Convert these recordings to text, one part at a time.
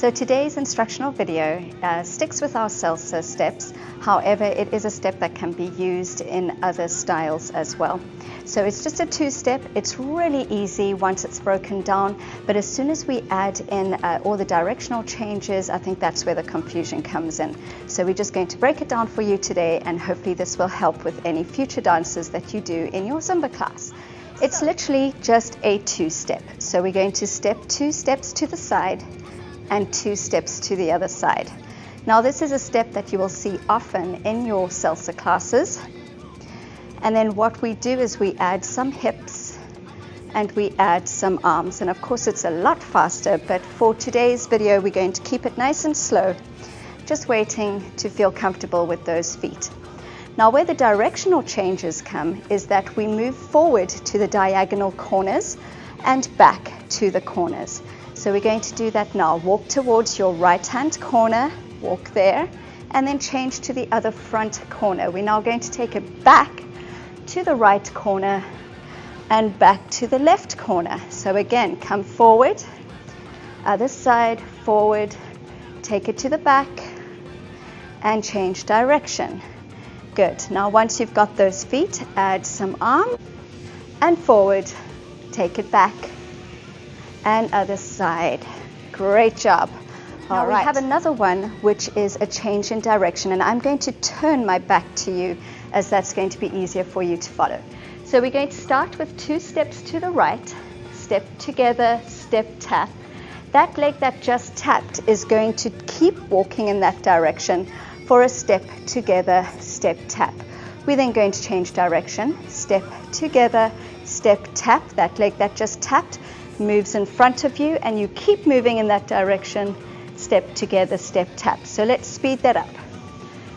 So today's instructional video sticks with our salsa steps. However, it is a step that can be used in other styles as well. So it's just a two-step. It's really easy once it's broken down, but as soon as we add in all the directional changes, I think that's where the confusion comes in. So we're just going to break it down for you today, and hopefully this will help with any future dances that you do in your Zumba class. It's literally just a two-step. So we're going to step 2 steps to the side and 2 steps to the other side. Now this is a step that you will see often in your salsa classes. And then what we do is we add some hips and we add some arms. And of course it's a lot faster, but for today's video we're going to keep it nice and slow, just waiting to feel comfortable with those feet. Now where the directional changes come is that we move forward to the diagonal corners and back to the corners. So we're going to do that now. Walk towards your right hand corner, walk there, and then change to the other front corner. We're now going to take it back to the right corner and back to the left corner. So again, come forward, other side, forward, take it to the back, and change direction. Good. Now once you've got those feet, add some arm and forward, take it back, and other side. Great job. All right. We have another one which is a change in direction, and I'm going to turn my back to you as that's going to be easier for you to follow. So we're going to start with 2 steps to the right, step together, step tap. That leg that just tapped is going to keep walking in that direction for a step together, step tap. We're then going to change direction, step together, step tap. That leg that just tapped moves in front of you, and you keep moving in that direction, step together, step tap. So let's speed that up.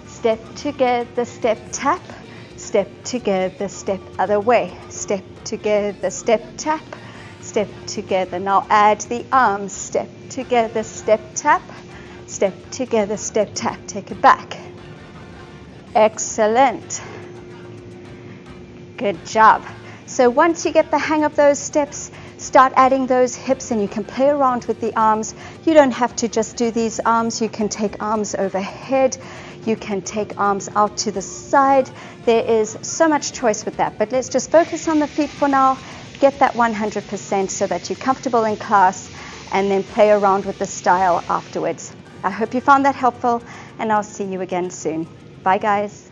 Step together, step tap, step together, step other way, step together, step tap, step together. Now add the arms, step together, step tap, step together, step tap. Take it back. Excellent. Good job. So once you get the hang of those steps, start adding those hips, and you can play around with the arms. You don't have to just do these arms. You can take arms overhead. You can take arms out to the side. There is so much choice with that, but let's just focus on the feet for now. Get that 100% so that you're comfortable in class, and then play around with the style afterwards. I hope you found that helpful, and I'll see you again soon. Bye guys.